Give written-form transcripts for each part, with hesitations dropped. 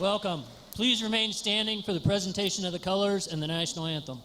Welcome. Please remain standing for the presentation of the colors and the national anthem.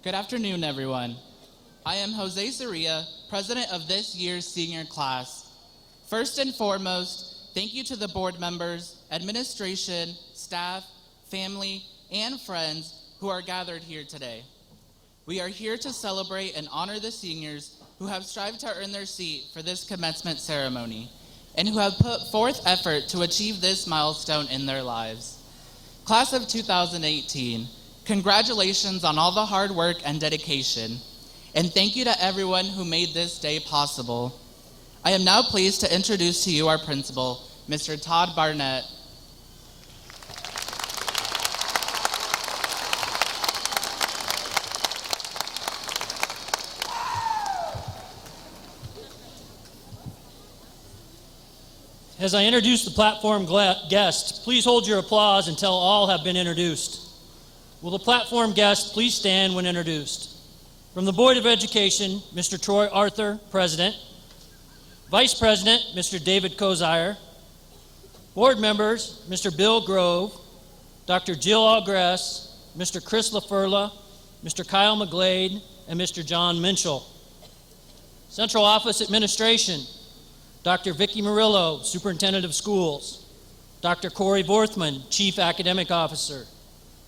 Good afternoon, everyone. I am Jose Soria, president of this year's senior class. First and foremost, thank you to the board members, administration, staff, family, and friends who are gathered here today. We are here to celebrate and honor the seniors who have strived to earn their seat for this commencement ceremony and who have put forth effort to achieve this milestone in their lives. Class of 2018, congratulations on all the hard work and dedication, and thank you to everyone who made this day possible. I am now pleased to introduce to you our principal, Mr. Todd Barnett. As I introduce the platform guests, please hold your applause until all have been introduced. Will the platform guests please stand when introduced? From the Board of Education, Mr. Troy Arthur, President. Vice President, Mr. David Kozire. Board members, Mr. Bill Grove, Dr. Jill Algress, Mr. Chris LaFurla, Mr. Kyle McGlade, and Mr. John Minchell. Central Office Administration, Dr. Vicki Murillo, Superintendent of Schools. Dr. Corey Vorthman, Chief Academic Officer.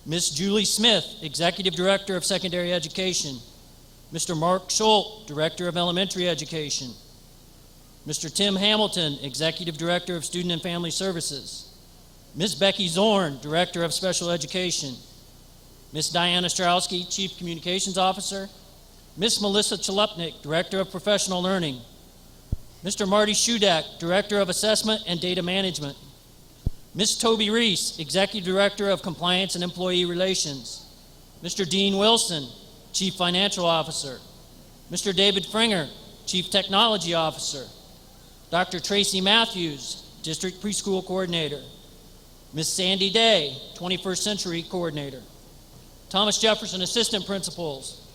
Ms. Julie Smith, Executive Director of Secondary Education. Mr. Mark Schultz, Director of Elementary Education. Mr. Tim Hamilton, Executive Director of Student and Family Services. Ms. Becky Zorn, Director of Special Education. Ms. Diana Strowski, Chief Communications Officer. Ms. Melissa Chalupnik, Director of Professional Learning. Mr. Marty Shudak, Director of Assessment and Data Management. Ms. Toby Reese, Executive Director of Compliance and Employee Relations. Mr. Dean Wilson, Chief Financial Officer. Mr. David Fringer, Chief Technology Officer. Dr. Tracy Matthews, District Preschool Coordinator. Ms. Sandy Day, 21st Century Coordinator. Thomas Jefferson Assistant Principals.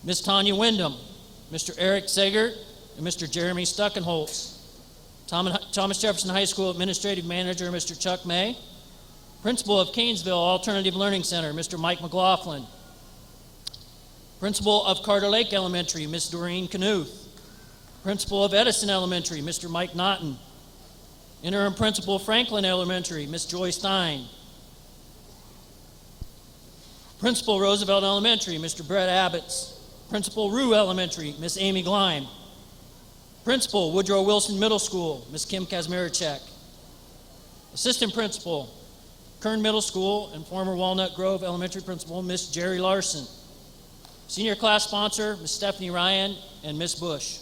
Ms. Tanya Wyndham, Mr. Eric Sager, and Mr. Jeremy Stuckenholtz. Thomas Jefferson High School Administrative Manager, Mr. Chuck May. Principal of Canesville Alternative Learning Center, Mr. Mike McLaughlin. Principal of Carter Lake Elementary, Ms. Doreen Knuth. Principal of Edison Elementary, Mr. Mike Naughton. Interim Principal Franklin Elementary, Ms. Joy Stein. Principal Roosevelt Elementary, Mr. Brett Abbotts. Principal Rue Elementary, Ms. Amy Gleim. Principal Woodrow Wilson Middle School, Ms. Kim Kazmiracek. Assistant Principal, Kern Middle School and former Walnut Grove Elementary Principal, Ms. Jerry Larson. Senior class sponsor, Ms. Stephanie Ryan and Ms. Bush.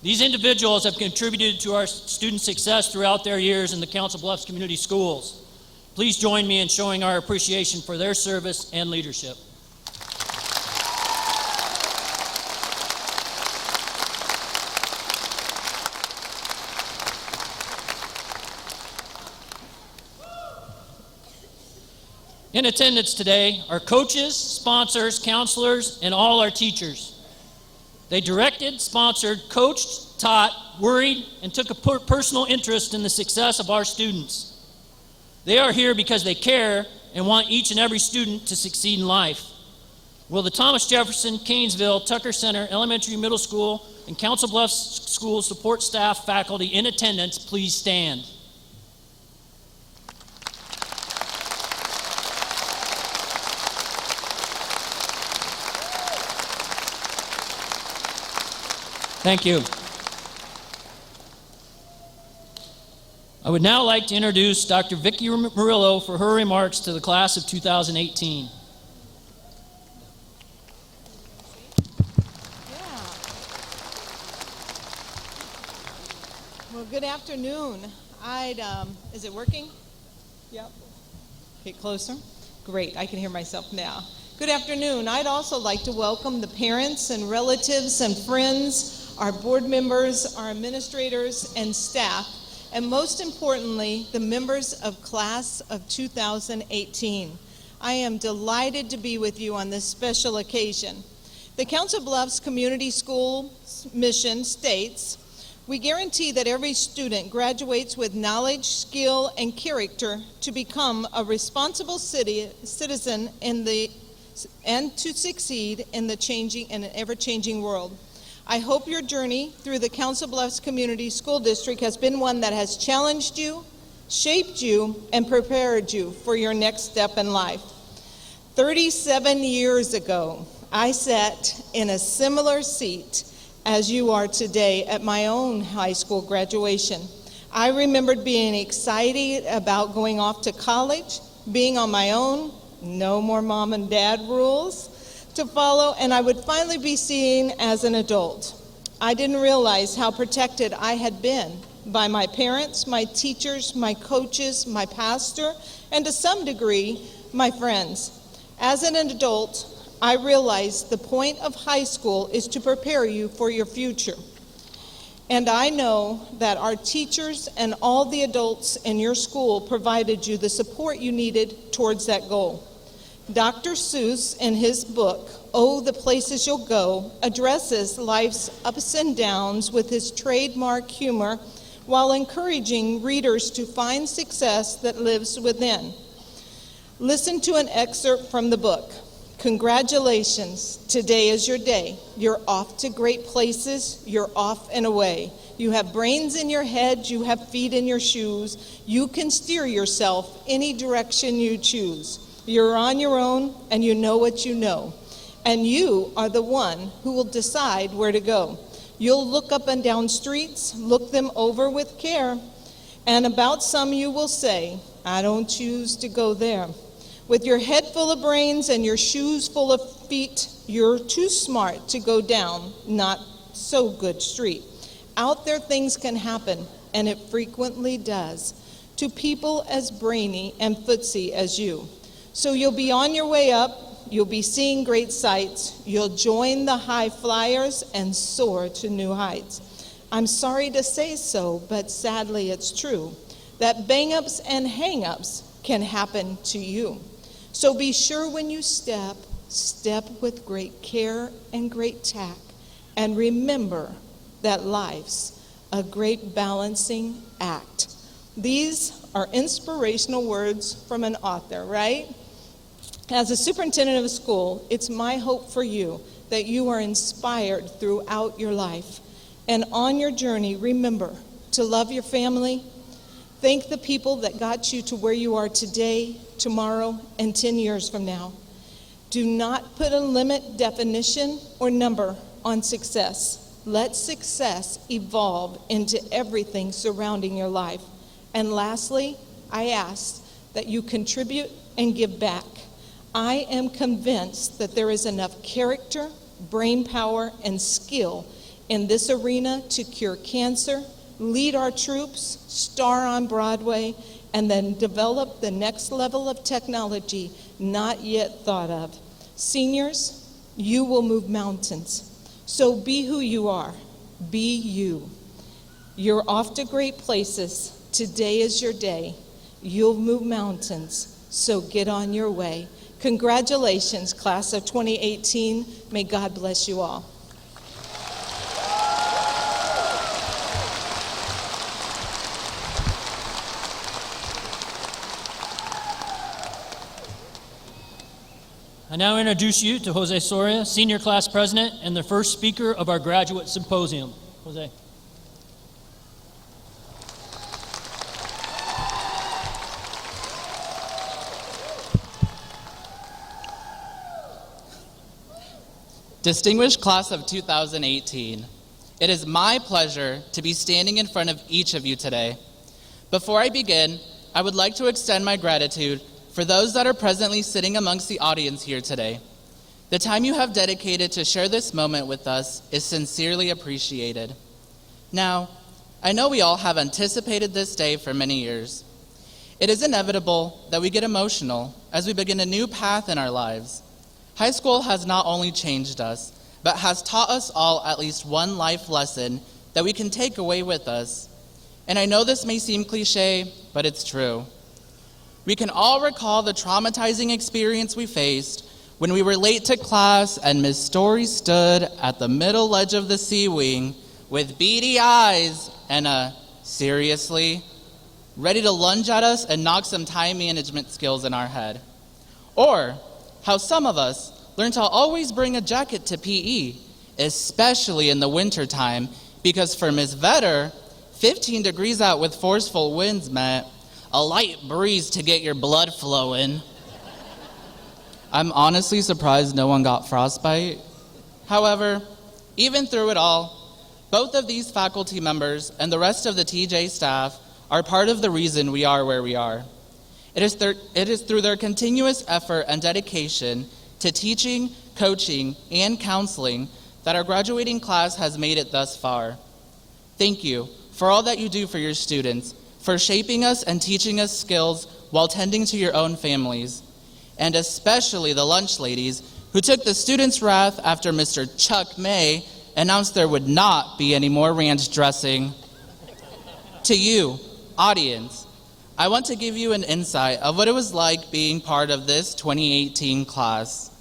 These individuals have contributed to our student success throughout their years in the Council Bluffs Community Schools. Please join me in showing our appreciation for their service and leadership. In attendance today are coaches, sponsors, counselors, and all our teachers. They directed, sponsored, coached, taught, worried, and took a personal interest in the success of our students. They are here because they care and want each and every student to succeed in life. Will the Thomas Jefferson, Canesville, Tucker Center, Elementary, Middle School, and Council Bluffs School support staff, faculty in attendance please stand? Thank you. I would now like to introduce Dr. Vicki Murillo for her remarks to the class of 2018. Well, good afternoon. Is it working? Yep. Get closer. Great, I can hear myself now. Good afternoon. I'd also like to welcome the parents and relatives and friends, our board members, our administrators and staff, and most importantly, the members of class of 2018. I am delighted to be with you on this special occasion. The Council Bluffs Community School mission states, we guarantee that every student graduates with knowledge, skill, and character to become a responsible citizen and to succeed in an ever-changing world. I hope your journey through the Council Bluffs Community School District has been one that has challenged you, shaped you, and prepared you for your next step in life. 37 years ago, I sat in a similar seat as you are today at my own high school graduation. I remembered being excited about going off to college, being on my own, no more mom and dad rules to follow, and I would finally be seen as an adult. I didn't realize how protected I had been by my parents, my teachers, my coaches, my pastor, and to some degree, my friends. As an adult, I realized the point of high school is to prepare you for your future. And I know that our teachers and all the adults in your school provided you the support you needed towards that goal. Dr. Seuss, in his book, Oh, the Places You'll Go, addresses life's ups and downs with his trademark humor while encouraging readers to find success that lives within. Listen to an excerpt from the book. Congratulations, today is your day. You're off to great places, you're off and away. You have brains in your head, you have feet in your shoes. You can steer yourself any direction you choose. You're on your own and you know what you know. And you are the one who will decide where to go. You'll look up and down streets, look them over with care. And about some you will say, I don't choose to go there. With your head full of brains and your shoes full of feet, you're too smart to go down not so good street. Out there things can happen, and it frequently does, to people as brainy and footsy as you. So you'll be on your way up, you'll be seeing great sights, you'll join the high flyers and soar to new heights. I'm sorry to say so, but sadly it's true, that bang-ups and hang-ups can happen to you. So be sure when you step with great care and great tact, and remember that life's a great balancing act. These are inspirational words from an author, right? As a superintendent of a school, it's my hope for you that you are inspired throughout your life. And on your journey, remember to love your family. Thank the people that got you to where you are today, tomorrow, and 10 years from now. Do not put a limit, definition, or number on success. Let success evolve into everything surrounding your life. And lastly, I ask that you contribute and give back. I am convinced that there is enough character, brain power, and skill in this arena to cure cancer, lead our troops, star on Broadway, and then develop the next level of technology not yet thought of. Seniors, you will move mountains. So be who you are. Be you. You're off to great places. Today is your day. You'll move mountains, so get on your way. Congratulations, class of 2018. May God bless you all. I now introduce you to Jose Soria, Senior Class President and the first speaker of our graduate symposium. Jose. Distinguished class of 2018, it is my pleasure to be standing in front of each of you today. Before I begin, I would like to extend my gratitude for those that are presently sitting amongst the audience here today. The time you have dedicated to share this moment with us is sincerely appreciated. Now, I know we all have anticipated this day for many years. It is inevitable that we get emotional as we begin a new path in our lives. High school has not only changed us, but has taught us all at least one life lesson that we can take away with us. And I know this may seem cliche, but it's true. We can all recall the traumatizing experience we faced when we were late to class and Miss Story stood at the middle ledge of the C-wing with beady eyes and seriously, ready to lunge at us and knock some time management skills in our head. Or how some of us learned to always bring a jacket to PE, especially in the wintertime, because for Miss Vetter, 15 degrees out with forceful winds meant a light breeze to get your blood flowing. I'm honestly surprised no one got frostbite. However, even through it all, both of these faculty members and the rest of the TJ staff are part of the reason we are where we are. It is through their continuous effort and dedication to teaching, coaching, and counseling that our graduating class has made it thus far. Thank you for all that you do for your students, for shaping us and teaching us skills while tending to your own families, and especially the lunch ladies who took the students' wrath after Mr. Chuck May announced there would not be any more ranch dressing. To you, audience, I want to give you an insight of what it was like being part of this 2018 class.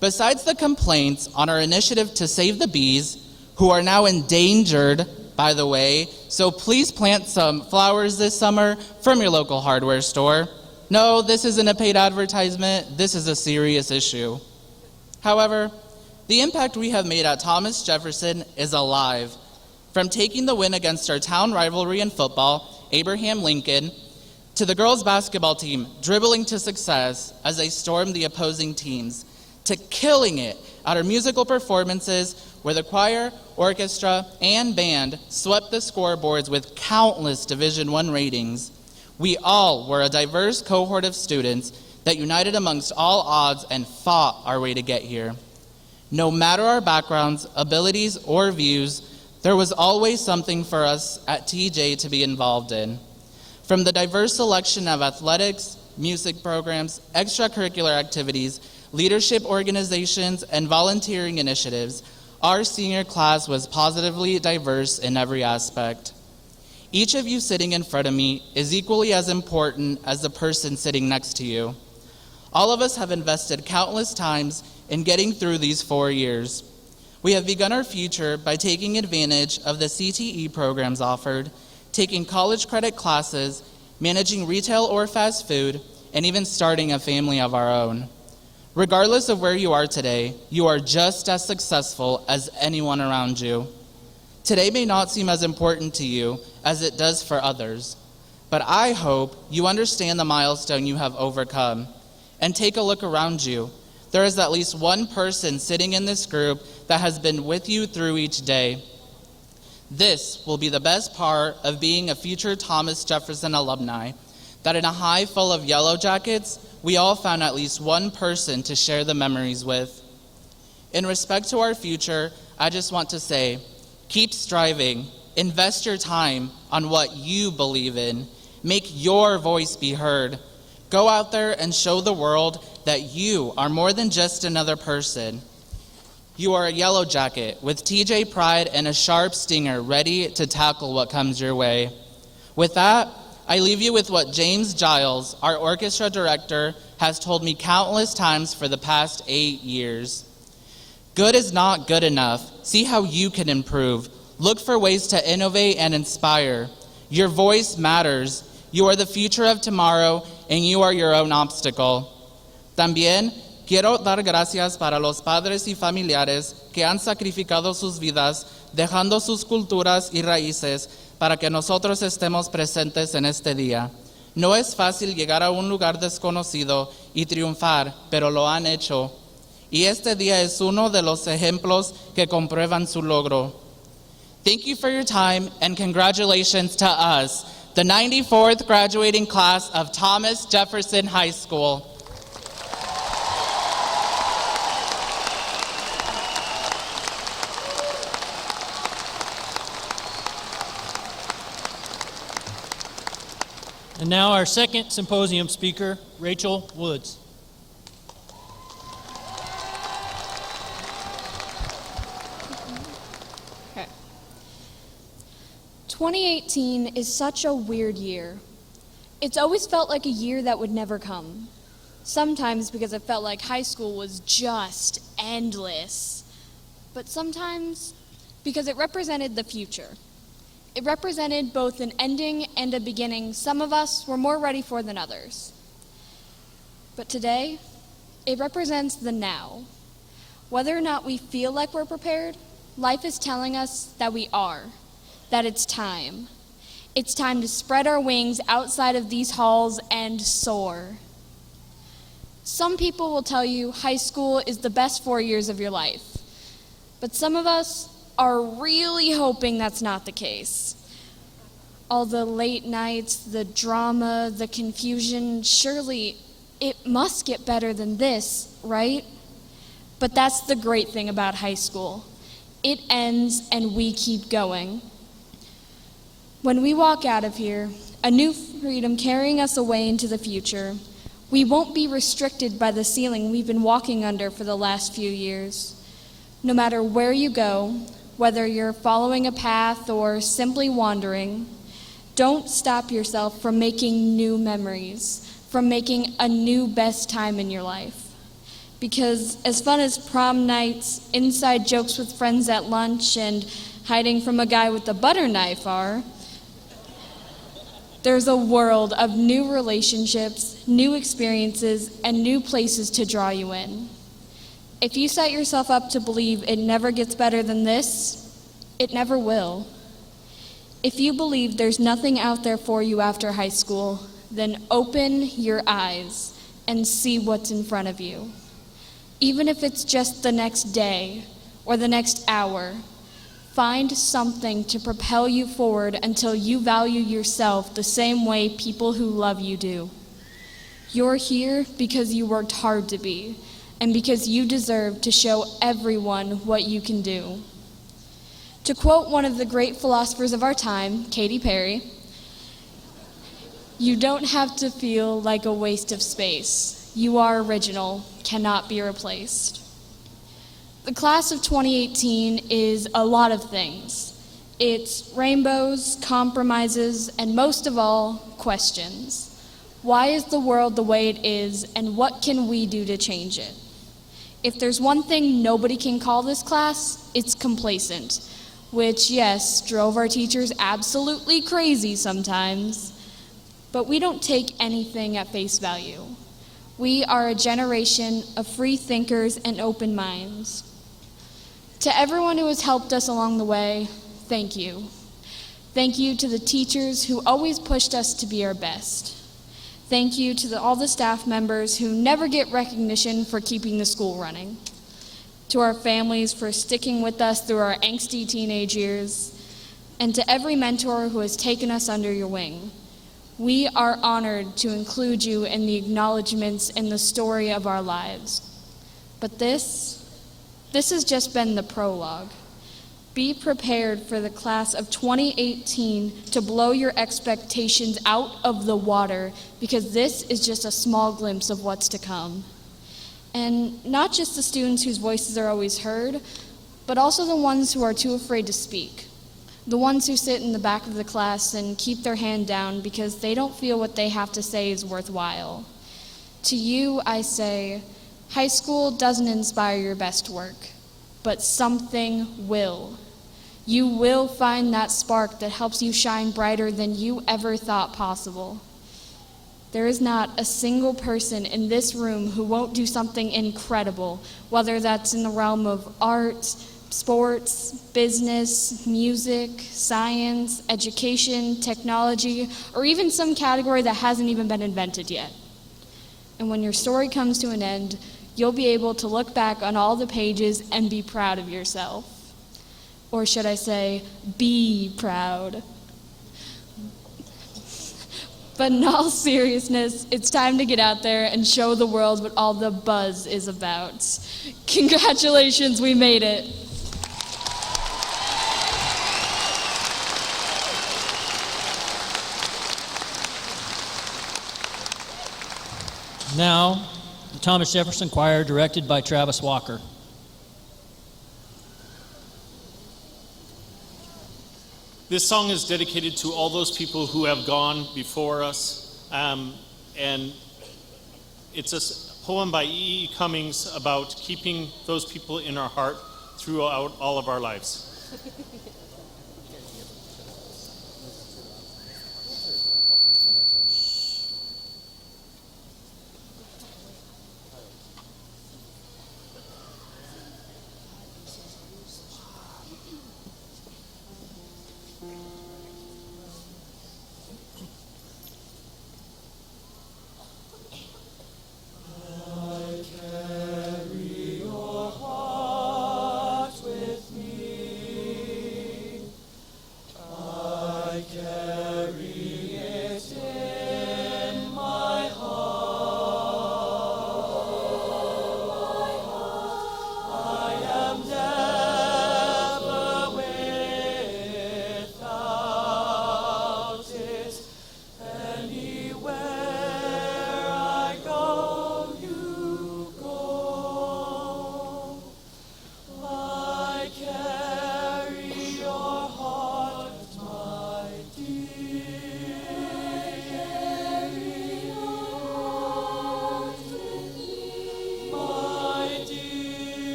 Besides the complaints on our initiative to save the bees, who are now endangered, by the way, so please plant some flowers this summer from your local hardware store. No, this isn't a paid advertisement, this is a serious issue. However, the impact we have made at Thomas Jefferson is alive. From taking the win against our town rivalry in football, Abraham Lincoln, to the girls' basketball team dribbling to success as they stormed the opposing teams, to killing it at our musical performances where the choir, orchestra, and band swept the scoreboards with countless Division I ratings. We all were a diverse cohort of students that united amongst all odds and fought our way to get here. No matter our backgrounds, abilities, or views, there was always something for us at TJ to be involved in. From the diverse selection of athletics, music programs, extracurricular activities, leadership organizations, and volunteering initiatives, our senior class was positively diverse in every aspect. Each of you sitting in front of me is equally as important as the person sitting next to you. All of us have invested countless times in getting through these 4 years. We have begun our future by taking advantage of the CTE programs offered, taking college credit classes, managing retail or fast food, and even starting a family of our own. Regardless of where you are today, you are just as successful as anyone around you. Today may not seem as important to you as it does for others, but I hope you understand the milestone you have overcome. And take a look around you. There is at least one person sitting in this group that has been with you through each day. This will be the best part of being a future Thomas Jefferson alumni, that in a hive full of yellow jackets, we all found at least one person to share the memories with. In respect to our future, I just want to say, keep striving, invest your time on what you believe in, make your voice be heard. Go out there and show the world that you are more than just another person. You are a yellow jacket with TJ pride and a sharp stinger ready to tackle what comes your way. With that, I leave you with what James Giles, our orchestra director, has told me countless times for the past 8 years. Good is not good enough. See how you can improve. Look for ways to innovate and inspire. Your voice matters. You are the future of tomorrow, and you are your own obstacle. También quiero dar gracias para los padres y familiares que han sacrificado sus vidas, dejando sus culturas y raíces para que nosotros estemos presentes en este día. No es fácil llegar a un lugar desconocido y triunfar, pero lo han hecho. Y este día es uno de los ejemplos que comprueban su logro. Thank you for your time, and congratulations to us, the 94th graduating class of Thomas Jefferson High School. And now our second symposium speaker, Rachel Woods. Okay. 2018 is such a weird year. It's always felt like a year that would never come. Sometimes because it felt like high school was just endless. But sometimes because it represented the future. It represented both an ending and a beginning some of us were more ready for than others. But today, it represents the now. Whether or not we feel like we're prepared, life is telling us that we are, that it's time. It's time to spread our wings outside of these halls and soar. Some people will tell you high school is the best 4 years of your life, but some of us are really hoping that's not the case. All the late nights, the drama, the confusion, surely it must get better than this, right? But that's the great thing about high school. It ends and we keep going. When we walk out of here, a new freedom carrying us away into the future, we won't be restricted by the ceiling we've been walking under for the last few years. No matter where you go, whether you're following a path or simply wandering, don't stop yourself from making new memories, from making a new best time in your life. Because as fun as prom nights, inside jokes with friends at lunch, and hiding from a guy with a butter knife are, there's a world of new relationships, new experiences, and new places to draw you in. If you set yourself up to believe it never gets better than this, it never will. If you believe there's nothing out there for you after high school, then open your eyes and see what's in front of you. Even if it's just the next day or the next hour, find something to propel you forward until you value yourself the same way people who love you do. You're here because you worked hard to be, and because you deserve to show everyone what you can do. To quote one of the great philosophers of our time, Katy Perry, "You don't have to feel like a waste of space. You are original, cannot be replaced." The class of 2018 is a lot of things. It's rainbows, compromises, and most of all, questions. Why is the world the way it is, and what can we do to change it? If there's one thing nobody can call this class, it's complacent, which, yes, drove our teachers absolutely crazy sometimes. But we don't take anything at face value. We are a generation of free thinkers and open minds. To everyone who has helped us along the way, thank you. Thank you to the teachers who always pushed us to be our best. Thank you to all the staff members who never get recognition for keeping the school running. To our families for sticking with us through our angsty teenage years. And to every mentor who has taken us under your wing. We are honored to include you in the acknowledgments in the story of our lives. But this has just been the prologue. Be prepared for the class of 2018 to blow your expectations out of the water, because this is just a small glimpse of what's to come. And not just the students whose voices are always heard, but also the ones who are too afraid to speak. The ones who sit in the back of the class and keep their hand down because they don't feel what they have to say is worthwhile. To you, I say, high school doesn't inspire your best work, but something will. You will find that spark that helps you shine brighter than you ever thought possible. There is not a single person in this room who won't do something incredible, whether that's in the realm of art, sports, business, music, science, education, technology, or even some category that hasn't even been invented yet. And when your story comes to an end, you'll be able to look back on all the pages and be proud of yourself. Or should I say, be proud. But in all seriousness, it's time to get out there and show the world what all the buzz is about. Congratulations, we made it. Now, the Thomas Jefferson Choir, directed by Travis Walker. This song is dedicated to all those people who have gone before us, and it's a poem by E. E. Cummings about keeping those people in our heart throughout all of our lives.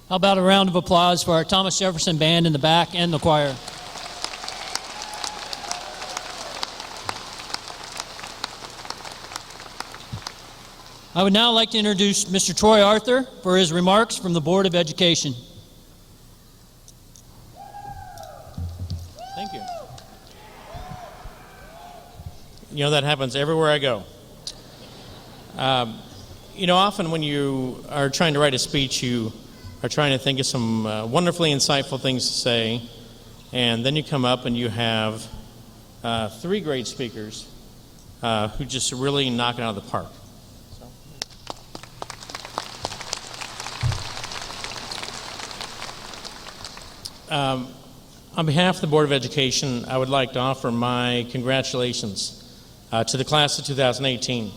How about a round of applause for our Thomas Jefferson Band in the back and the choir? I would now like to introduce Mr. Troy Arthur for his remarks from the Board of Education. Thank you. You know, that happens everywhere I go. Often when you are trying to write a speech, you are trying to think of some wonderfully insightful things to say, and then you come up and you have three great speakers who just really knock it out of the park. On behalf of the Board of Education, I would like to offer my congratulations to the class of 2018.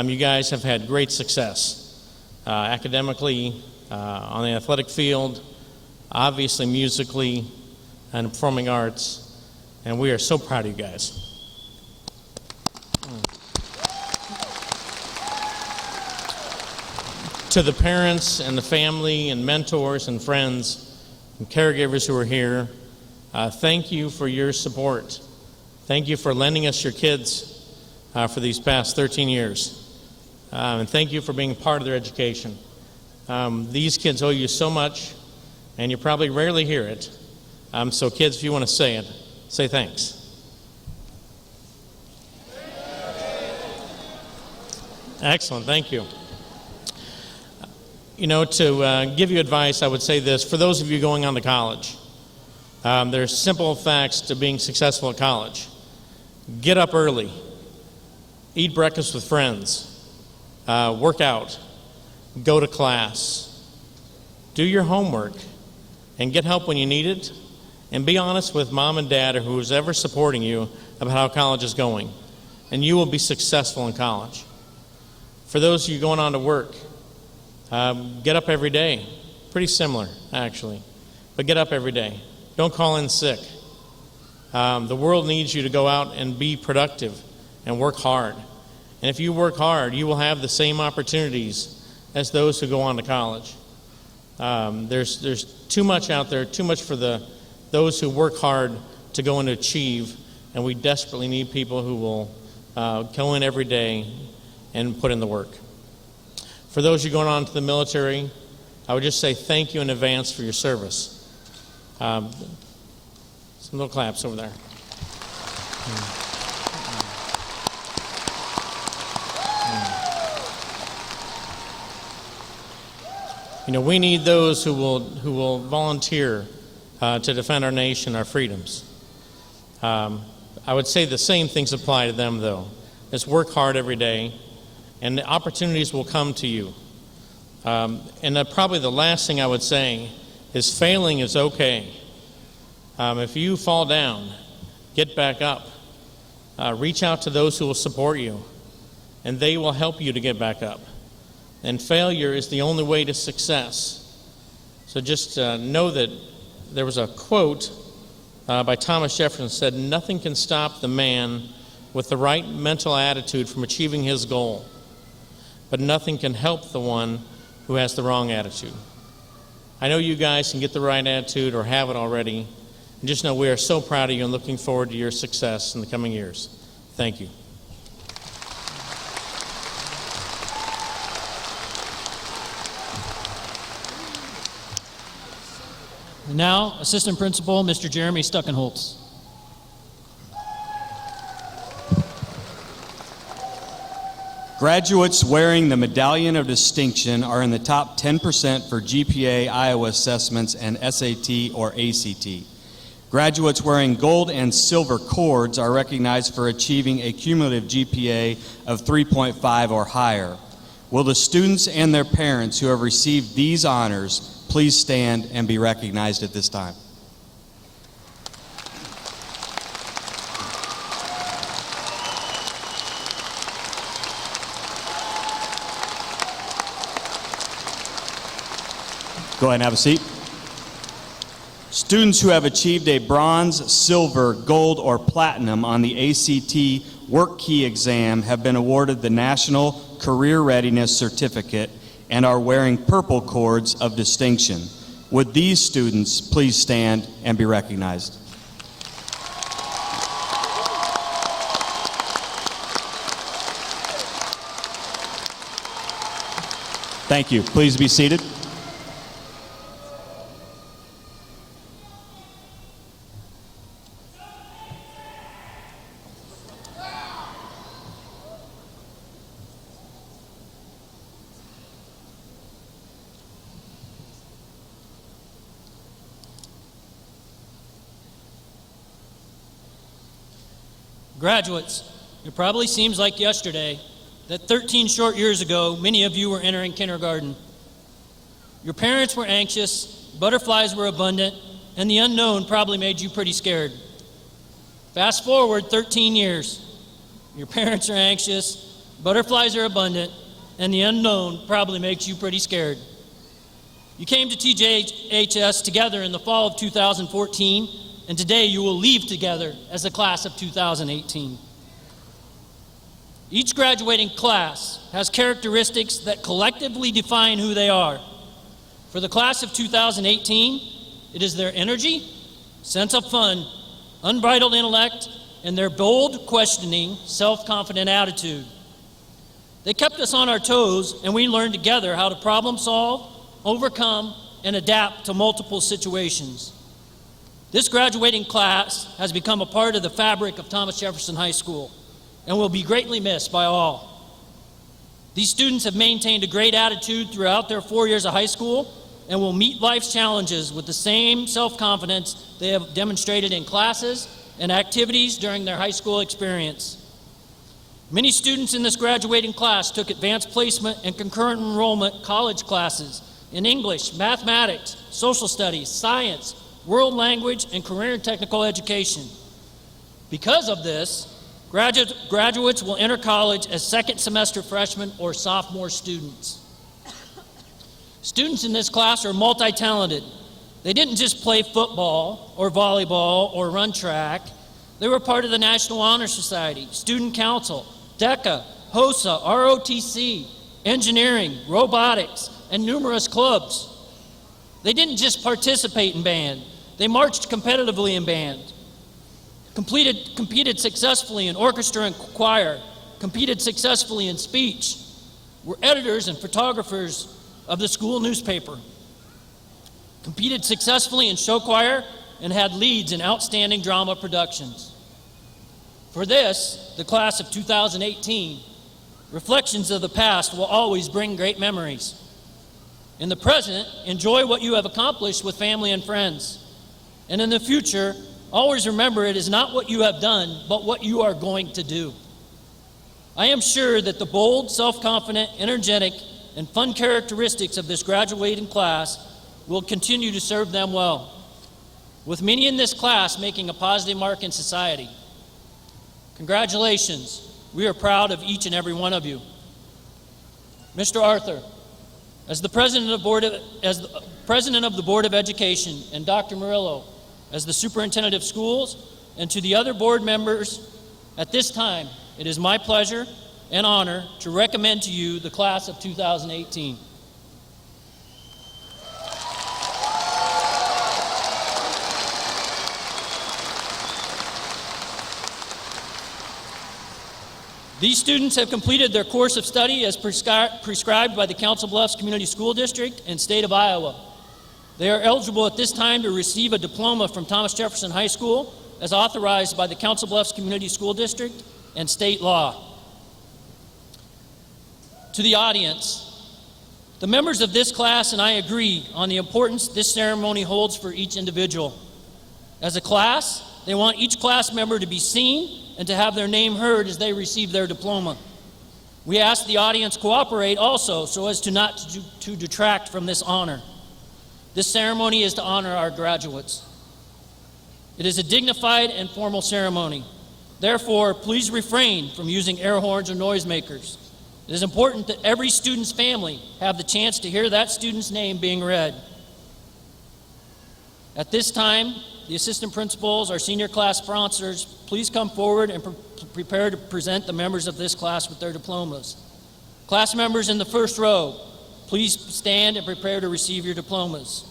You guys have had great success academically, on the athletic field, obviously musically, and performing arts, and we are so proud of you guys. To the parents and the family and mentors and friends and caregivers who are here, thank you for your support. Thank you for lending us your kids for these past 13 years. And thank you for being part of their education. These kids owe you so much, and you probably rarely hear it. So kids, if you want to say it, say thanks. Excellent, thank you. To give you advice, I would say this. For those of you going on to college, there's simple facts to being successful at college. Get up early. Eat breakfast with friends. Work out. Go to class. Do your homework. And get help when you need it. And be honest with mom and dad or who's ever supporting you about how college is going. And you will be successful in college. For those of you going on to work, get up every day. Pretty similar, actually. But get up every day. Don't call in sick. The world needs you to go out and be productive and work hard. And if you work hard, you will have the same opportunities as those who go on to college. There's too much out there, too much for those who work hard to go and achieve, and we desperately need people who will go in every day and put in the work. For those of you going on to the military, I would just say thank you in advance for your service. Some little claps over there. We need those who will volunteer to defend our nation, our freedoms. I would say the same things apply to them, though. Is work hard every day, and the opportunities will come to you. And probably the last thing I would say is failing is okay. If you fall down, get back up. Reach out to those who will support you, and they will help you to get back up. And failure is the only way to success. So just know that there was a quote by Thomas Jefferson said, "Nothing can stop the man with the right mental attitude from achieving his goal, but nothing can help the one who has the wrong attitude." I know you guys can get the right attitude or have it already. And just know we are so proud of you and looking forward to your success in the coming years. Thank you. And now, Assistant Principal, Mr. Jeremy Stuckenholtz. Graduates wearing the Medallion of Distinction are in the top 10% for GPA Iowa assessments and SAT or ACT. Graduates wearing gold and silver cords are recognized for achieving a cumulative GPA of 3.5 or higher. Will the students and their parents who have received these honors please stand and be recognized at this time? Go ahead and have a seat. Students who have achieved a bronze, silver, gold, or platinum on the ACT Work Key exam have been awarded the National Career Readiness Certificate and are wearing purple cords of distinction. Would these students please stand and be recognized? Thank you. Please be seated. Graduates, it probably seems like yesterday that 13 short years ago, many of you were entering kindergarten. Your parents were anxious, butterflies were abundant, and the unknown probably made you pretty scared. Fast forward 13 years. Your parents are anxious, butterflies are abundant, and the unknown probably makes you pretty scared. You came to TJHS together in the fall of 2014, and today you will leave together as the class of 2018. Each graduating class has characteristics that collectively define who they are. For the class of 2018, it is their energy, sense of fun, unbridled intellect, and their bold, questioning, self-confident attitude. They kept us on our toes, and we learned together how to problem solve, overcome, and adapt to multiple situations. This graduating class has become a part of the fabric of Thomas Jefferson High School and will be greatly missed by all. These students have maintained a great attitude throughout their 4 years of high school and will meet life's challenges with the same self-confidence they have demonstrated in classes and activities during their high school experience. Many students in this graduating class took advanced placement and concurrent enrollment college classes in English, mathematics, social studies, science, world language, and career and technical education. Because of this, graduates will enter college as second semester freshmen or sophomore students. Students in this class are multi-talented. They didn't just play football or volleyball or run track. They were part of the National Honor Society, Student Council, DECA, HOSA, ROTC, engineering, robotics, and numerous clubs. They didn't just participate in band. They marched competitively in band, competed successfully in orchestra and choir, competed successfully in speech, were editors and photographers of the school newspaper, competed successfully in show choir, and had leads in outstanding drama productions. For this, the class of 2018, reflections of the past will always bring great memories. In the present, enjoy what you have accomplished with family and friends. And in the future, always remember it is not what you have done, but what you are going to do. I am sure that the bold, self-confident, energetic, and fun characteristics of this graduating class will continue to serve them well, with many in this class making a positive mark in society. Congratulations. We are proud of each and every one of you. Mr. Arthur, as the President of the Board of Education, and Dr. Murillo, as the Superintendent of Schools, and to the other board members, at this time, it is my pleasure and honor to recommend to you the class of 2018. These students have completed their course of study as prescribed by the Council Bluffs Community School District and State of Iowa. They are eligible at this time to receive a diploma from Thomas Jefferson High School as authorized by the Council Bluffs Community School District and state law. To the audience, the members of this class and I agree on the importance this ceremony holds for each individual. As a class, they want each class member to be seen and to have their name heard as they receive their diploma. We ask the audience cooperate also so as to not to detract from this honor. This ceremony is to honor our graduates. It is a dignified and formal ceremony. Therefore, please refrain from using air horns or noisemakers. It is important that every student's family have the chance to hear that student's name being read. At this time, the assistant principals, our senior class sponsors, please come forward and prepare to present the members of this class with their diplomas. Class members in the first row, Please stand and prepare to receive your diplomas.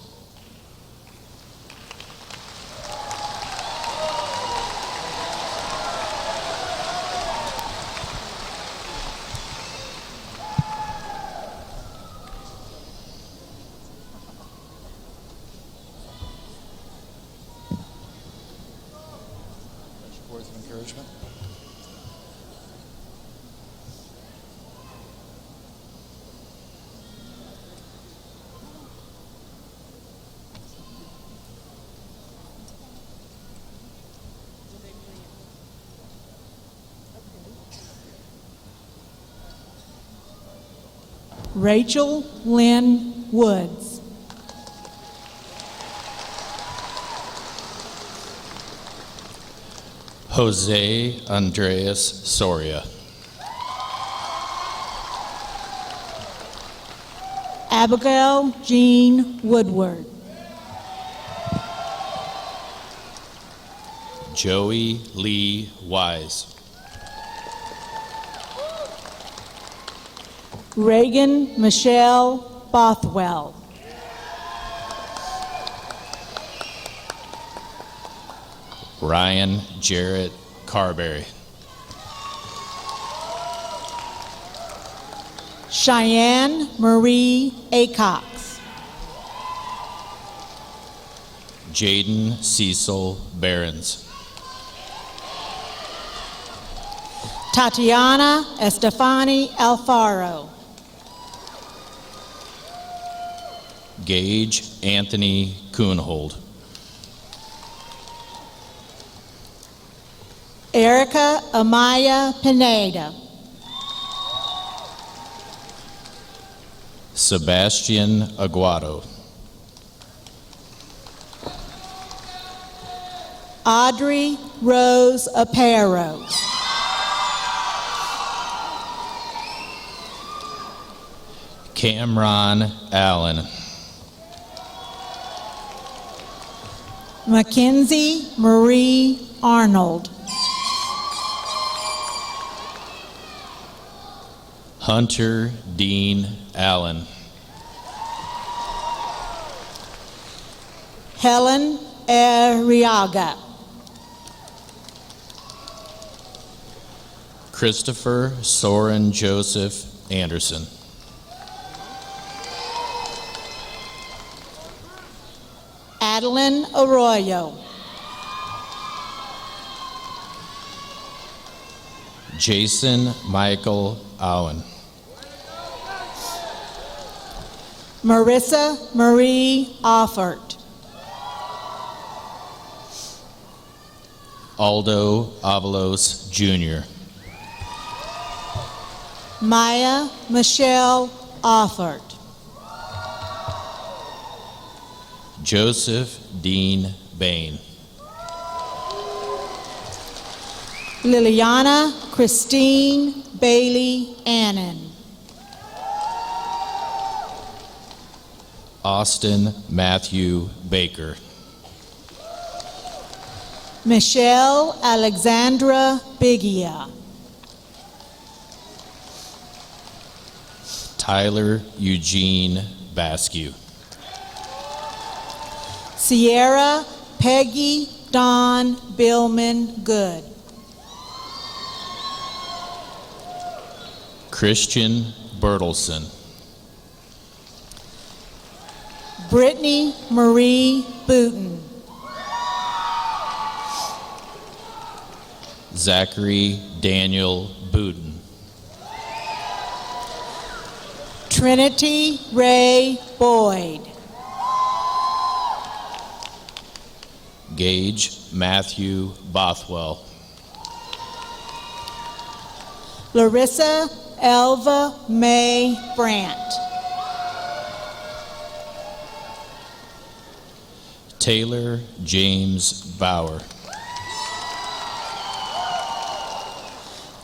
Words of encouragement. Rachel Lynn Woods. Jose Andreas Soria. Abigail Jean Woodward. Joey Lee Wise. Reagan Michelle Bothwell. Ryan Jarrett Carberry. Cheyenne Marie Acox. Jaden Cecil Behrens. Tatiana Estefani Alfaro. Gage Anthony Kuhnhold. Erica Amaya Pineda. Sebastian Aguado. Audrey Rose Aparo. Cameron Allen. Mackenzie Marie Arnold. Hunter Dean Allen. Helen Arriaga. Christopher Soren Joseph Anderson. Adeline Arroyo. Jason Michael Owen. Marissa Marie Offert. Aldo Avalos Jr. Maya Michelle Offert. Joseph Dean Bain. Liliana Christine Bailey Annan. Austin Matthew Baker. Michelle Alexandra Bigia. Tyler Eugene Baskew. Sierra Peggy Dawn Billman Good. Christian Bertelson. Brittany Marie Booten. Zachary Daniel Booten. Trinity Ray Boyd. Gage Matthew Bothwell. Larissa Elva May Brandt. Taylor James Bauer.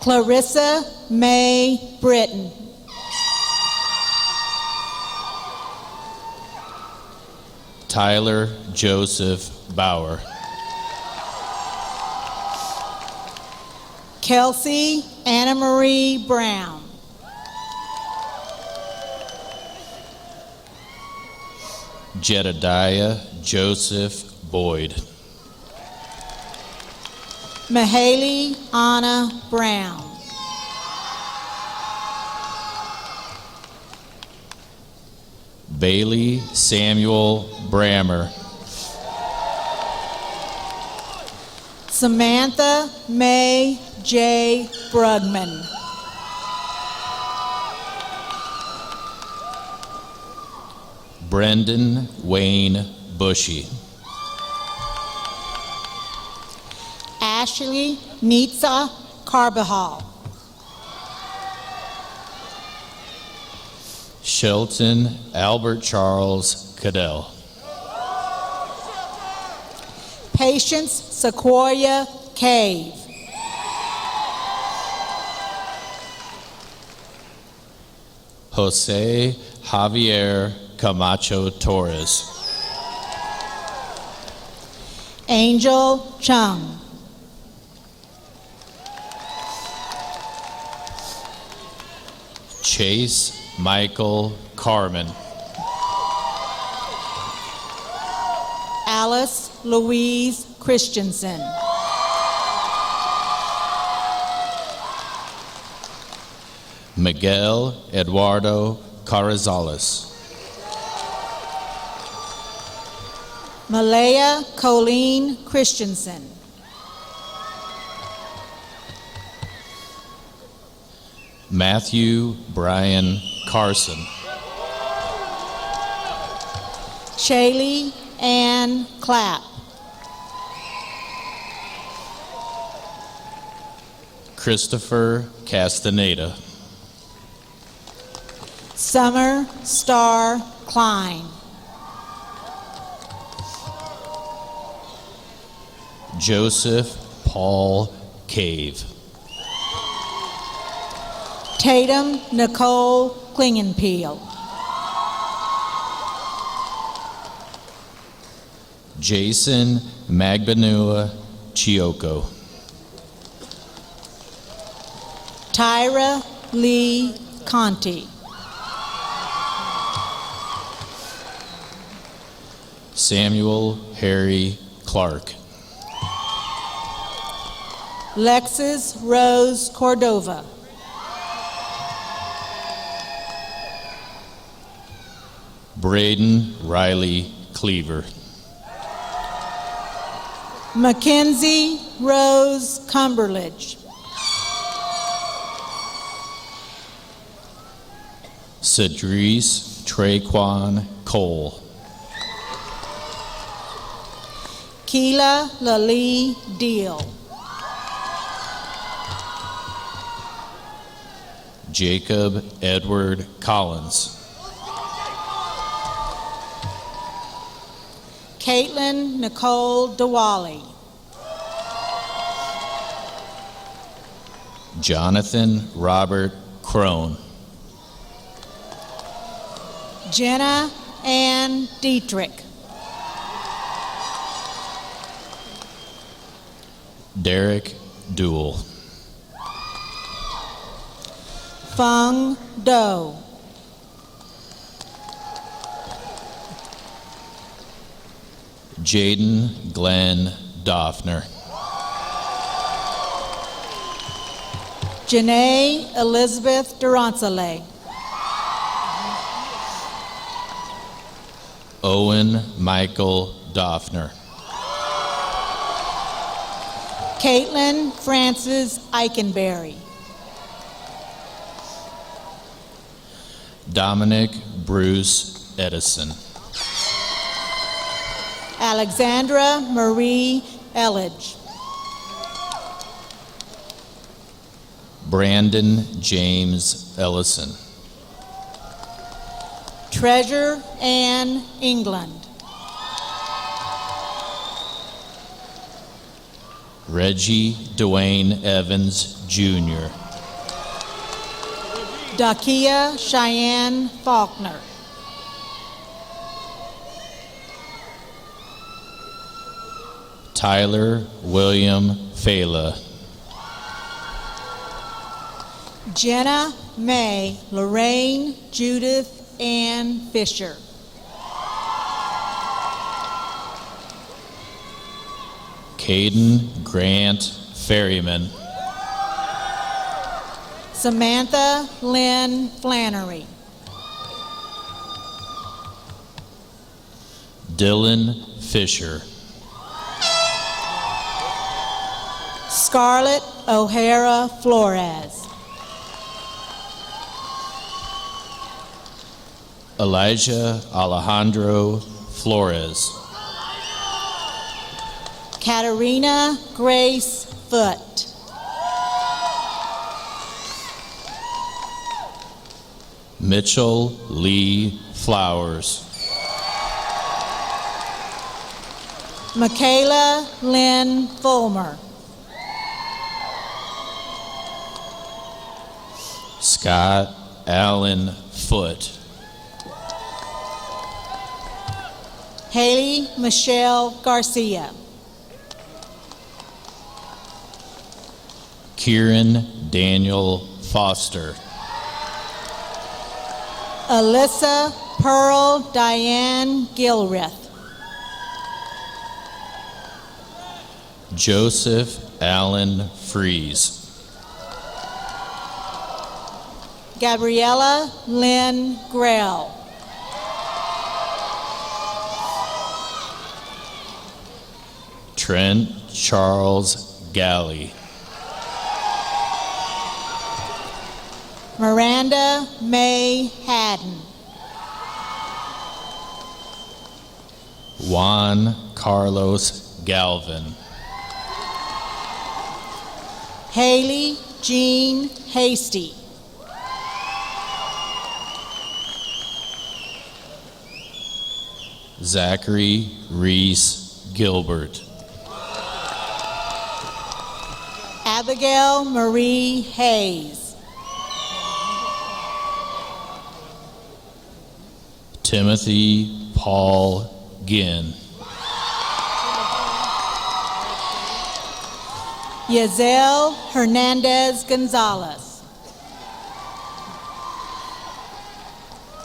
Clarissa May Britton. Tyler Joseph Bauer. Kelsey Anna Marie Brown. Jedediah Joseph Boyd. Mahaley Anna Brown. Bailey Samuel Brammer. Samantha May J. Brugman. Brendan Wayne Bushy. Ashley Nitza Carbajal. Shelton Albert Charles Cadell. Patience Sequoia Cave. Jose Javier Camacho Torres. Angel Chung. Chase Michael Carmen. Alice Louise Christensen. Miguel Eduardo Carrizales. Malaya Colleen Christensen. Matthew Brian Carson. Shaylee Ann Clapp. Christopher Castaneda. Summer Star Klein. Joseph Paul Cave. Tatum Nicole Klingenpeel. Jason Magbanua Chioco. Tyra Lee Conti. Samuel Harry Clark. Lexis Rose Cordova. Braden Riley Cleaver. Mackenzie Rose Cumberledge. Cedrice Traquan Cole. Keela Lalee Deal. Jacob Edward Collins. Caitlin Nicole Diwali. Jonathan Robert Crone. Jenna Ann Dietrich. Derek Duell. Fung Do. Jaden Glenn Doffner. Janae Elizabeth Durantale. Owen Michael Doffner. Caitlin Frances Eikenberry. Dominic Bruce Edison. Alexandra Marie Elledge. Brandon James Ellison. Treasure Ann England. Reggie Dwayne Evans Jr. Dakia Cheyenne Faulkner. Tyler William Fela. Jenna May Lorraine Judith Ann Fisher. Caden Grant Ferryman. Samantha Lynn Flannery. Dylan Fisher. Scarlett O'Hara Flores. Elijah Alejandro Flores. Katarina Grace Foote. Mitchell Lee Flowers. Michaela Lynn Fulmer. Scott Allen Foote. Haley Michelle Garcia. Kieran Daniel Foster. Alyssa Pearl Diane Gilreth. Joseph Allen Fries. Gabriella Lynn Grell. Trent Charles Galley. Miranda May Haddon. Juan Carlos Galvin. Haley Jean Hasty. Zachary Reese Gilbert. Abigail Marie Hayes. Timothy Paul Ginn. Yazel Hernandez Gonzalez.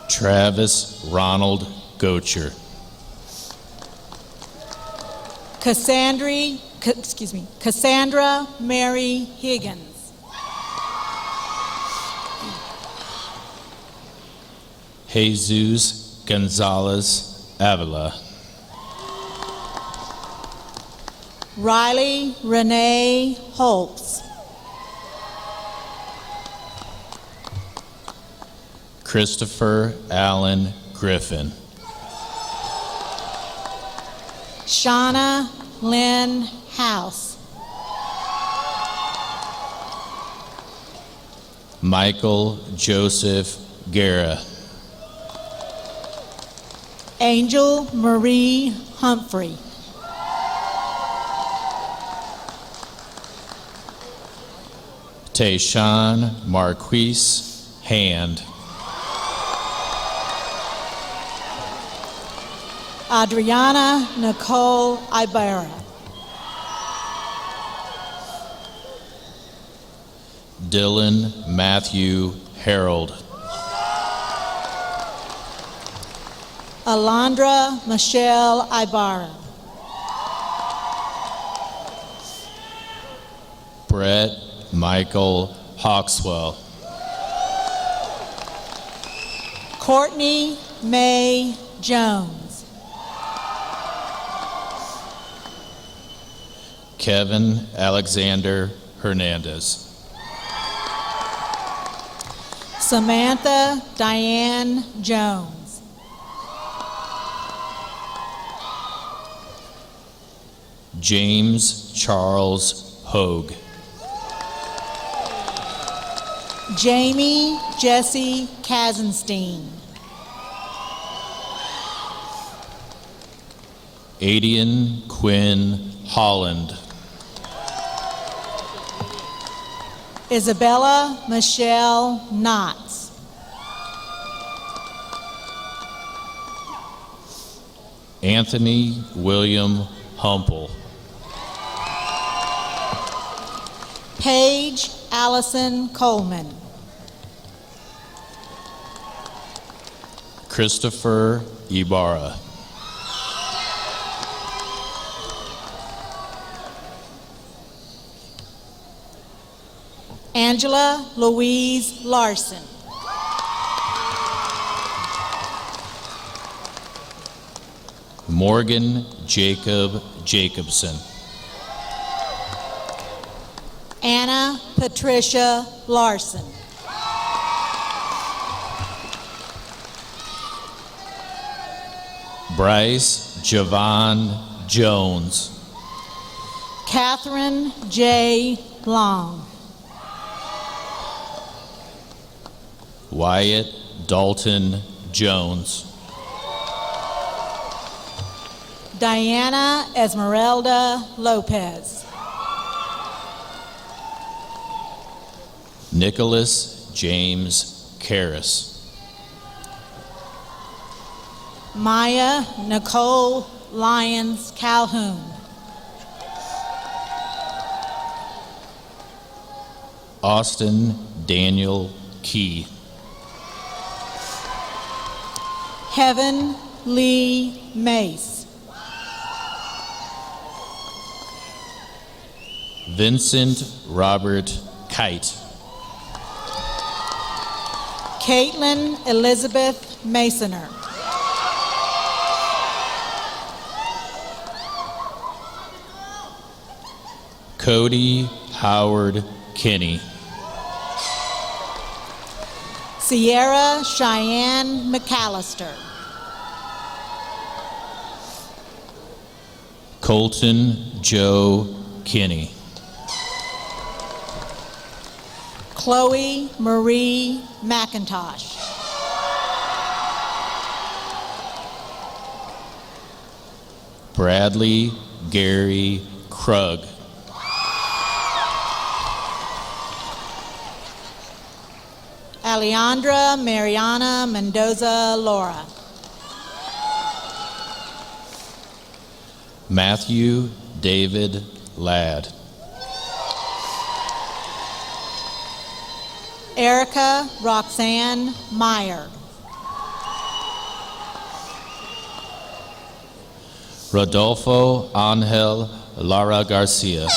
Travis Ronald Gocher. Cassandra Mary Higgins. Jesus Gonzalez Avila. Riley Renee Holtz. Christopher Allen Griffin. Shauna Lynn House. Michael Joseph Guerra. Angel Marie Humphrey. Tayshawn Marquise Hand. Adriana Nicole Ibarra. Dylan Matthew Harold. Alondra Michelle Ibarra. Brett Michael Hawkswell. Courtney May Jones. Kevin Alexander Hernandez. Samantha Diane Jones. James Charles Hogue. Jamie Jesse Kazenstein. Adian Quinn Holland. Isabella Michelle Knotts. Anthony William Humple. Paige Allison Coleman. Christopher Ibarra. Angela Louise Larson. Morgan Jacob Jacobson. Anna Patricia Larson. Bryce Javon Jones. Catherine J. Long. Wyatt Dalton Jones. Diana Esmeralda Lopez. Nicholas James Karras. Maya Nicole Lyons Calhoun. Austin Daniel Key. Heaven Lee Mace. Vincent Robert Kite. Caitlin Elizabeth Masoner. Cody Howard Kinney. Sierra Cheyenne McAllister. Colton Joe Kinney. Chloe Marie McIntosh. Bradley Gary Krug. Alejandra Mariana Mendoza Laura. Matthew David Ladd. Erica Roxanne Meyer. Rodolfo Angel Lara Garcia.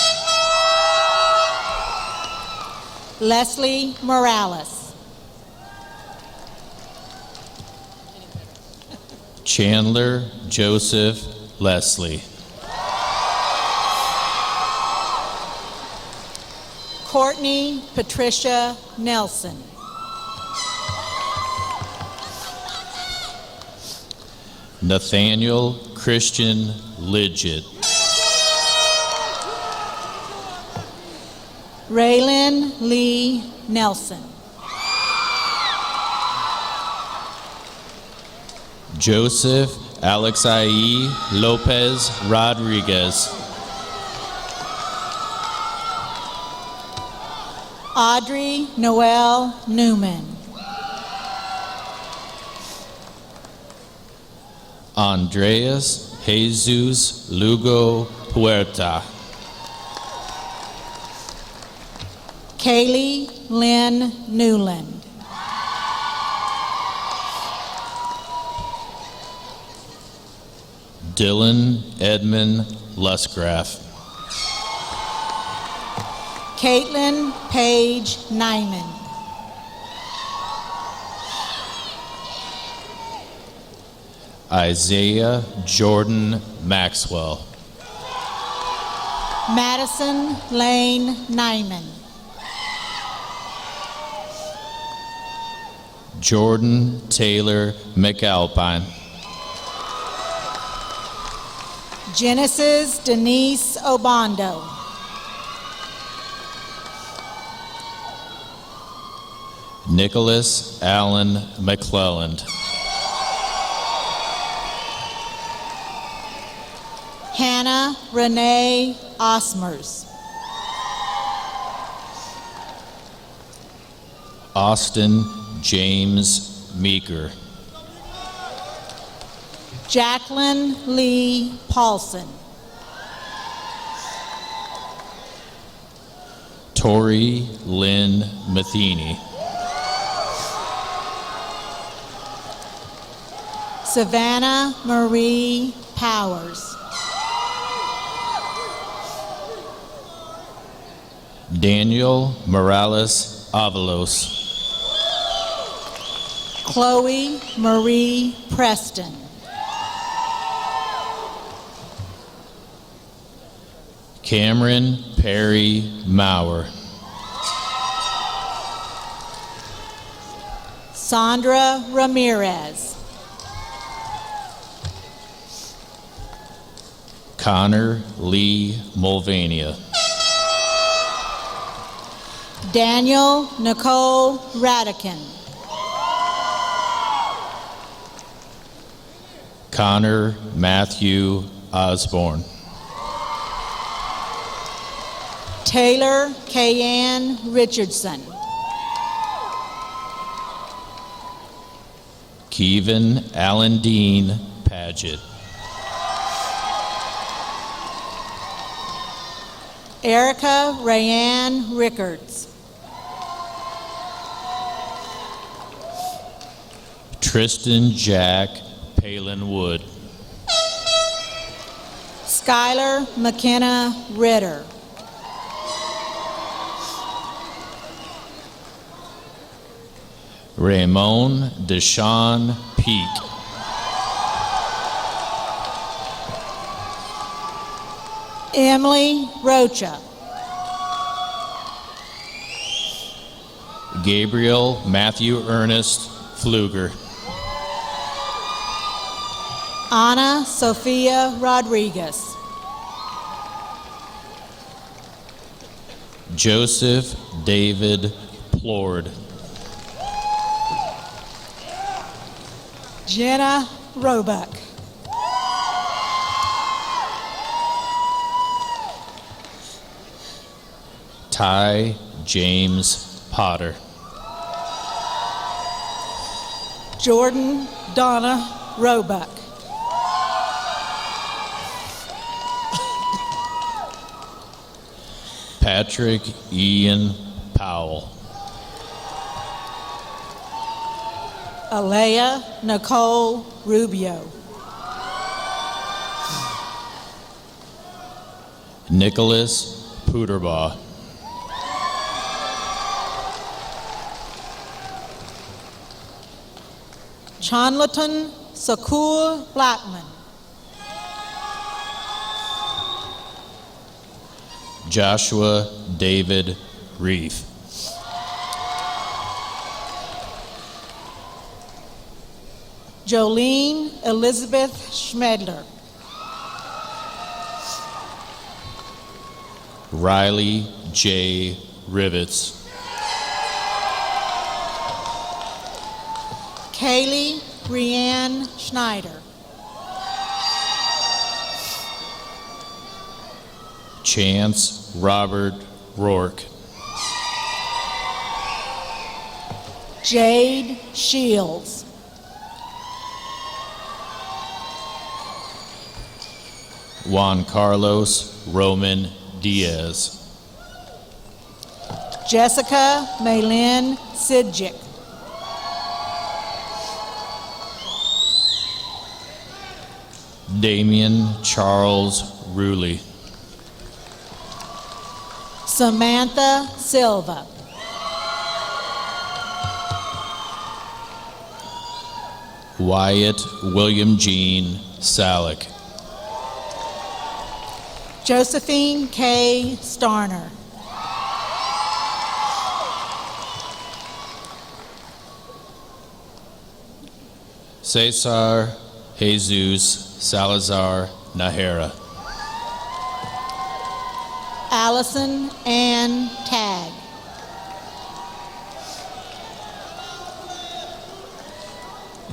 Leslie Morales. Chandler Joseph Leslie. Courtney Patricia Nelson. Nathaniel Christian Lidgett. Raylyn Lee Nelson. Joseph Alexei Lopez Rodriguez. Audrey Noel Newman. Andreas Jesus Lugo Puerta. Kaylee Lynn Newland. Dylan Edmund Lusgraff. Caitlin Paige Nyman. Isaiah Jordan Maxwell. Madison Lane Nyman. Jordan Taylor McAlpine. Genesis Denise Obando. Nicholas Allen McClelland. Hannah Renee Osmers. Austin James Meeker. Jacqueline Lee Paulson. Tori Lynn Matheny. Savannah Marie Powers. Daniel Morales Avalos. Chloe Marie Preston. Cameron Perry Maurer. Sandra Ramirez. Connor Lee Mulvaney. Daniel Nicole Radican. Connor Matthew Osborne. Taylor Kayanne Richardson. Kevin Allen Dean Paget. Erica Rayanne Rickards. Tristan Jack Palin Wood. Skylar McKenna Ritter. Ramon Deshawn Peak. Emily Rocha. Gabriel Matthew Ernest Pfluger. Ana Sofia Rodriguez. Joseph David Plord. Jenna Roebuck. Ty James Potter. Jordan Donna Roebuck. Patrick Ian Powell. Alea Nicole Rubio. Nicholas Puderbaugh. Chanlaton Sakur Blackman. Joshua David Reef. Jolene Elizabeth Schmedler. Riley J. Rivets. Kaylee Brianne Schneider. Chance Robert Rourke. Jade Shields. Juan Carlos Roman Diaz. Jessica Maylin Sidjic. Damian Charles Ruley. Samantha Silva. Wyatt William Jean Salick. Josephine K. Starner. Cesar Jesus Salazar Nahera. Allison Ann Tagg.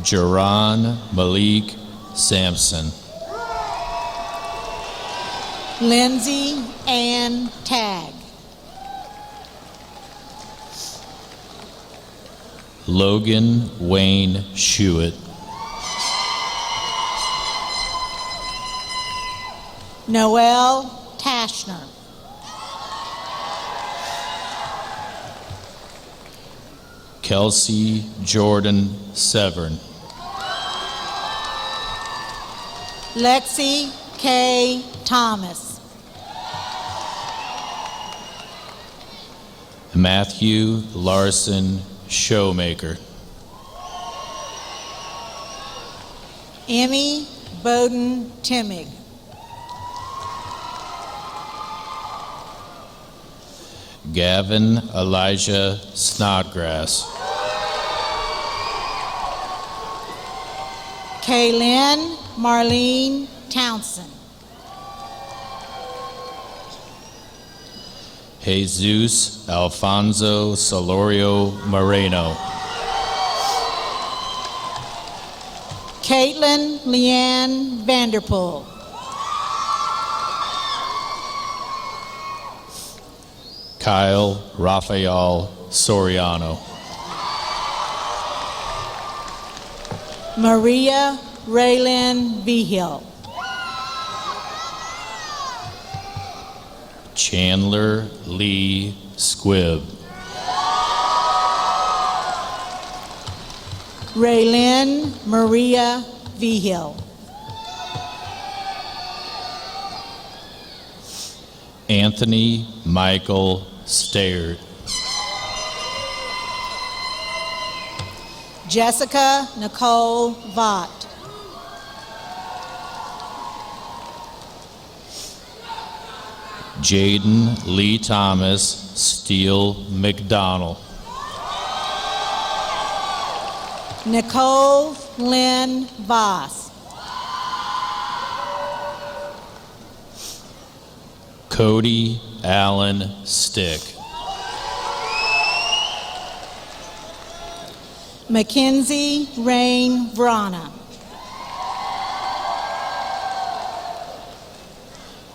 Jaron Malik Sampson. Lindsay Ann Tagg. Logan Wayne Schuett. Noel Tashner. Kelsey Jordan Severn. Lexi K. Thomas. Matthew Larson Showmaker. Emmy Bowden Timmig. Gavin Elijah Snodgrass. Kaylin Marlene Townsend. Jesus Alfonso Solorio Moreno. Caitlin Leanne Vanderpool. Kyle Rafael Soriano. Maria Raylin Vigil. Chandler Lee Squibb. Raylin Maria Vigil. Anthony Michael Stayard. Jessica Nicole Vaught. Jaden Lee Thomas Steele McDonald. Nicole Lynn Voss. Cody Allen Stick. Mackenzie Rain Vrana.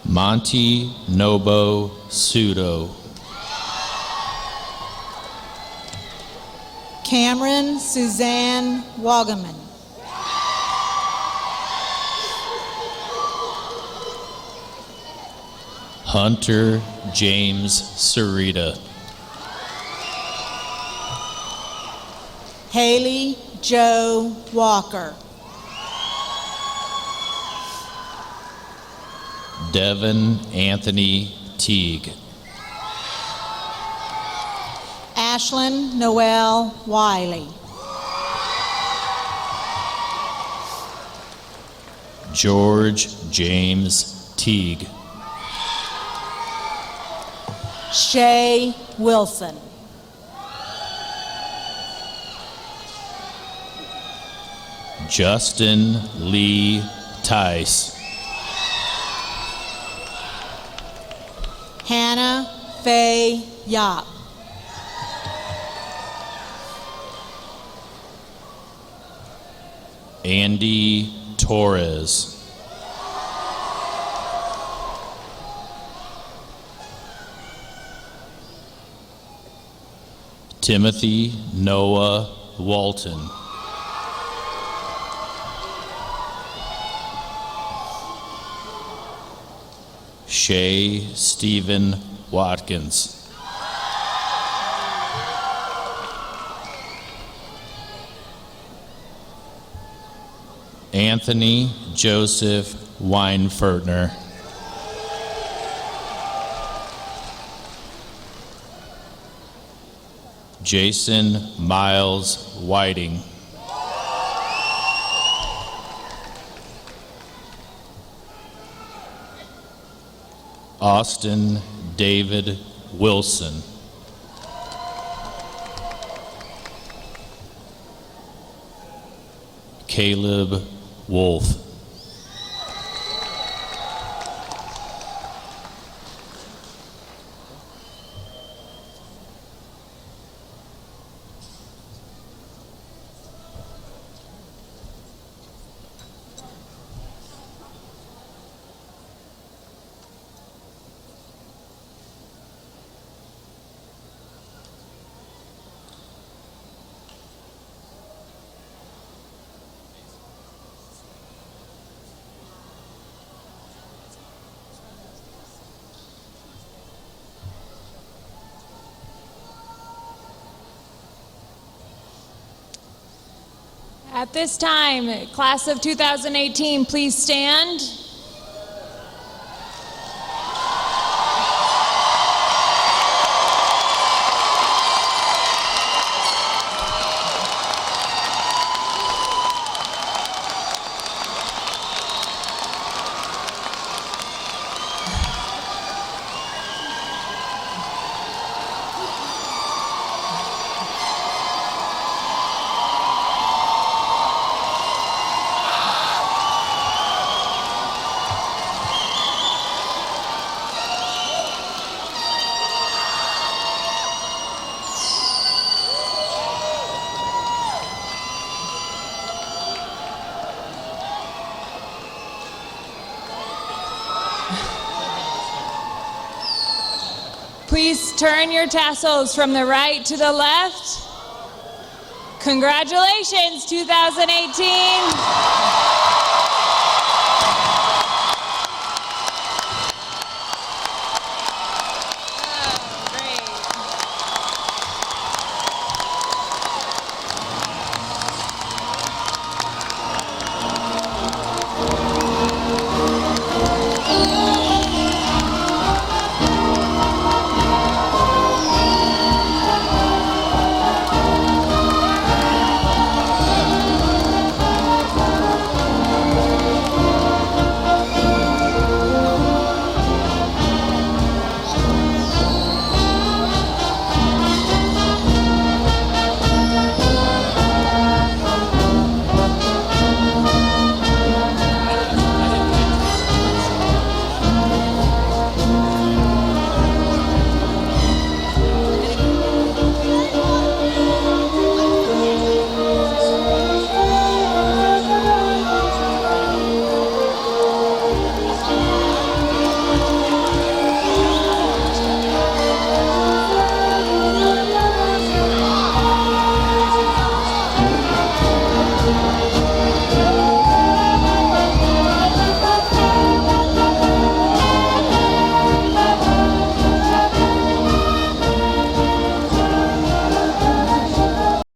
Monty Nobo Sudo. Cameron Suzanne Wagaman. Hunter James Sarita. Haley Joe Walker. Devin Anthony Teague. Ashlyn Noel Wiley. George James Teague. Shay Wilson. Justin Lee Tice. Hannah Faye Yop. Andy Torres. Timothy Noah Walton. Shay Stephen Watkins. Anthony Joseph Weinfertner. Jason Miles Whiting. Austin David Wilson. Caleb Wolf. At this time, class of 2018, please stand. Please turn your tassels from the right to the left. Congratulations, 2018.